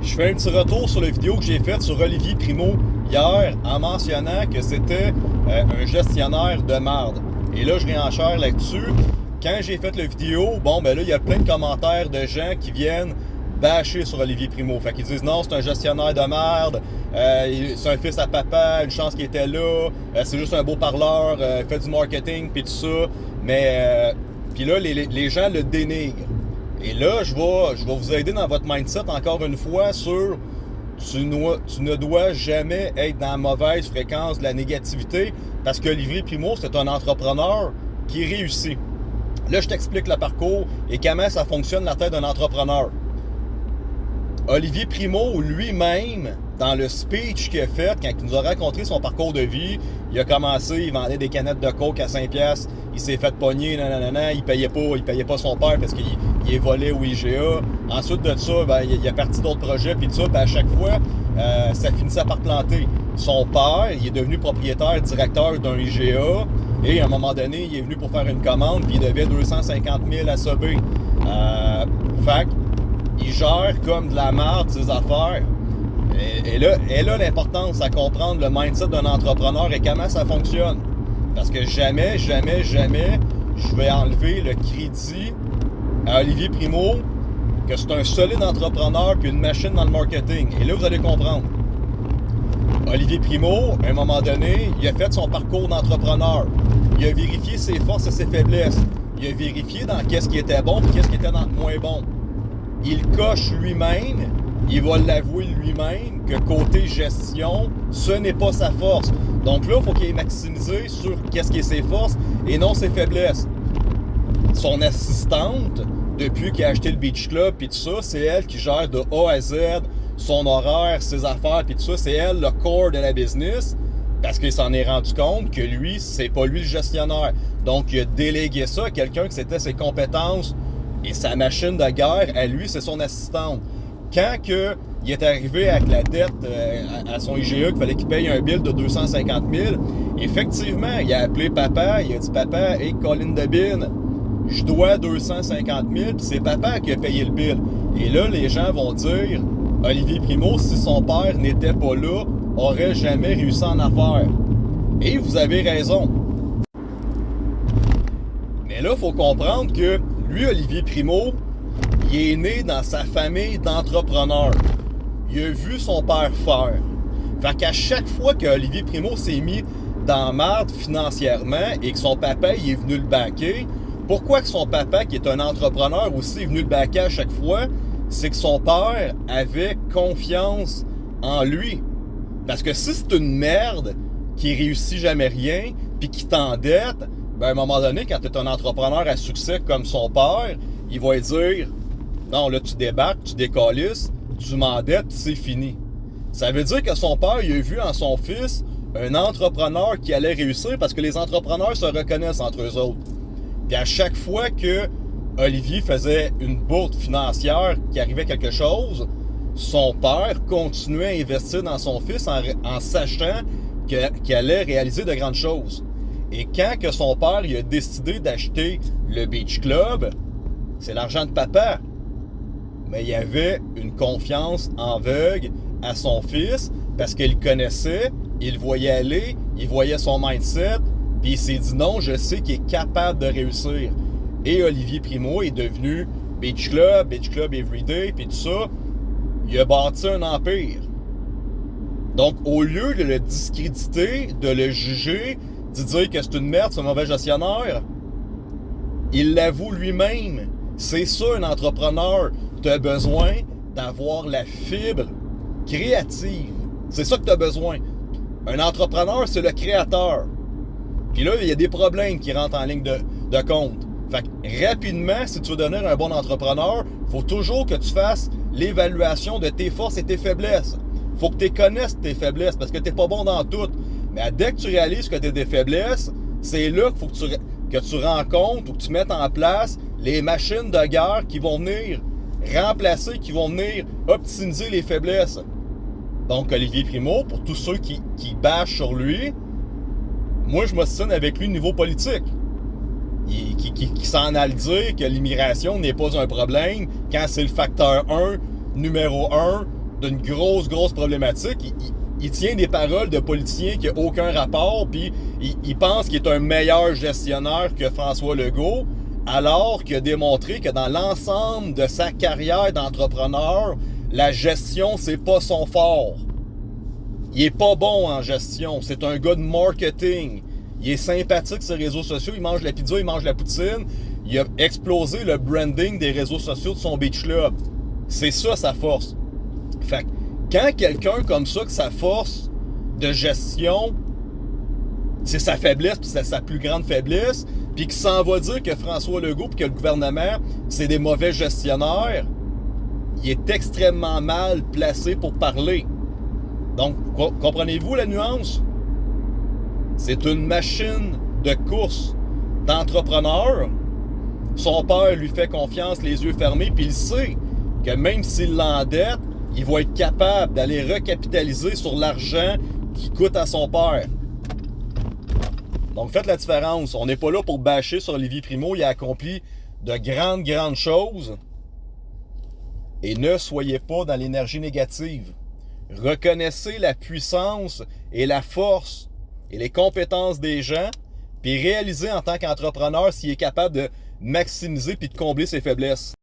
Je fais un petit retour sur la vidéo que j'ai faite sur Olivier Primo hier en mentionnant que c'était un gestionnaire de marde. Et là, je réenchère là-dessus. Quand j'ai fait la vidéo, là, il y a plein de commentaires de gens qui viennent bâcher sur Olivier Primo. Fait qu'ils disent non, c'est un gestionnaire de merde, c'est un fils à papa, une chance qu'il était là, c'est juste un beau parleur, fait du marketing, puis tout ça. Mais, puis là, les gens le dénigrent. Et là, je vais vous aider dans votre mindset encore une fois sur tu ne dois jamais être dans la mauvaise fréquence de la négativité parce qu'Olivier Primo, c'est un entrepreneur qui réussit. Là, je t'explique le parcours et comment ça fonctionne la tête d'un entrepreneur. Olivier Primo lui-même, dans le speech qu'il a fait, quand il nous a raconté son parcours de vie, il a commencé, il vendait des canettes de coke à 5$, il s'est fait pogner, il payait pas son père parce qu'il est volé au IGA. Ensuite de ça, il a parti d'autres projets, puis tout ça, à chaque fois, ça finissait par planter. Son père, il est devenu propriétaire, directeur d'un IGA, et à un moment donné, il est venu pour faire une commande, puis il devait 250 000 à Subway. Fait il gère comme de la merde ses affaires. Et là, l'importance à comprendre le mindset d'un entrepreneur et comment ça fonctionne. Parce que jamais, je vais enlever le crédit à Olivier Primo que c'est un solide entrepreneur puis une machine dans le marketing. Et là, vous allez comprendre. Olivier Primo, à un moment donné, il a fait son parcours d'entrepreneur. Il a vérifié ses forces et ses faiblesses. Il a vérifié dans qu'est-ce qui était bon et qu'est-ce qui était moins bon. Il coche lui-même, il va l'avouer lui-même que côté gestion, ce n'est pas sa force. Donc là, il faut qu'il ait maximisé sur qu'est-ce qui est ses forces et non ses faiblesses. Son assistante, depuis qu'il a acheté le Beach Club puis tout ça, c'est elle qui gère de A à Z son horaire, ses affaires puis tout ça. C'est elle le core de la business parce qu'il s'en est rendu compte que lui, c'est pas lui le gestionnaire. Donc, il a délégué ça à quelqu'un que c'était ses compétences et sa machine de guerre, à lui, c'est son assistante. Quand il est arrivé avec la dette à son IGA, qu'il fallait qu'il paye un bill de 250 000, effectivement, il a appelé papa, il a dit « Papa, hey, Colin Debine, je dois 250 000, puis c'est papa qui a payé le bill. » Et là, les gens vont dire « Olivier Primo, si son père n'était pas là, aurait jamais réussi en affaires. » Et vous avez raison. Mais là, il faut comprendre que lui, Olivier Primo, il est né dans sa famille d'entrepreneurs. Il a vu son père faire. Fait qu'à chaque fois que Olivier Primo s'est mis dans la merde financièrement et que son papa il est venu le backer, pourquoi que son papa, qui est un entrepreneur aussi, est venu le backer à chaque fois? C'est que son père avait confiance en lui. Parce que si c'est une merde qui réussit jamais rien puis qui t'endette, à un moment donné, quand tu es un entrepreneur à succès comme son père, il va dire « Non, là, tu débarques, tu décalisses, tu m'endettes, c'est fini. » Ça veut dire que son père, il a vu en son fils un entrepreneur qui allait réussir parce que les entrepreneurs se reconnaissent entre eux autres. Puis à chaque fois que Olivier faisait une bourde financière, qui arrivait quelque chose, son père continuait à investir dans son fils en sachant qu'il allait réaliser de grandes choses. Et quand que son père il a décidé d'acheter le Beach Club, c'est l'argent de papa. Mais il y avait une confiance aveugle à son fils parce qu'il connaissait, il le voyait aller, il voyait son mindset, puis il s'est dit non, je sais qu'il est capable de réussir. Et Olivier Primo est devenu Beach Club Everyday, puis tout ça. Il a bâti un empire. Donc, au lieu de le discréditer, de le juger, de dire que c'est une merde, c'est un mauvais gestionnaire, il l'avoue lui-même. C'est ça un entrepreneur. Tu as besoin d'avoir la fibre créative. C'est ça que tu as besoin. Un entrepreneur, c'est le créateur. Puis là, il y a des problèmes qui rentrent en ligne de compte. Fait que rapidement, si tu veux devenir un bon entrepreneur, il faut toujours que tu fasses l'évaluation de tes forces et tes faiblesses. Il faut que tu connaisses tes faiblesses parce que tu n'es pas bon dans tout. Mais dès que tu réalises que tu as des faiblesses, c'est là qu'il faut que tu rencontres ou que tu mettes en place les machines de guerre qui vont venir remplacer, qui vont venir optimiser les faiblesses. Donc, Olivier Primo, pour tous ceux qui bâchent sur lui, moi, je m'ostine avec lui au niveau politique. Qui s'en a le dire que l'immigration n'est pas un problème quand c'est le facteur 1, numéro 1 d'une grosse problématique. Il tient des paroles de politiciens qui n'ont aucun rapport, puis il pense qu'il est un meilleur gestionnaire que François Legault, alors qu'il a démontré que dans l'ensemble de sa carrière d'entrepreneur, la gestion, c'est pas son fort. Il est pas bon en gestion. C'est un gars de marketing. Il est sympathique sur les réseaux sociaux. Il mange la pizza, il mange la poutine. Il a explosé le branding des réseaux sociaux de son beach club. C'est ça sa force. Fait que quand quelqu'un comme ça, que sa force de gestion, c'est sa faiblesse, puis c'est sa plus grande faiblesse, puis qu'il s'en va dire que François Legault puis que le gouvernement, c'est des mauvais gestionnaires, il est extrêmement mal placé pour parler. Donc, comprenez-vous la nuance? C'est une machine de course d'entrepreneur. Son père lui fait confiance, les yeux fermés, puis il sait que même s'il l'endette, il va être capable d'aller recapitaliser sur l'argent qui coûte à son père. Donc, faites la différence. On n'est pas là pour bâcher sur Olivier Primo. Il a accompli de grandes choses. Et ne soyez pas dans l'énergie négative. Reconnaissez la puissance et la force et les compétences des gens, puis réalisez en tant qu'entrepreneur s'il est capable de maximiser puis de combler ses faiblesses.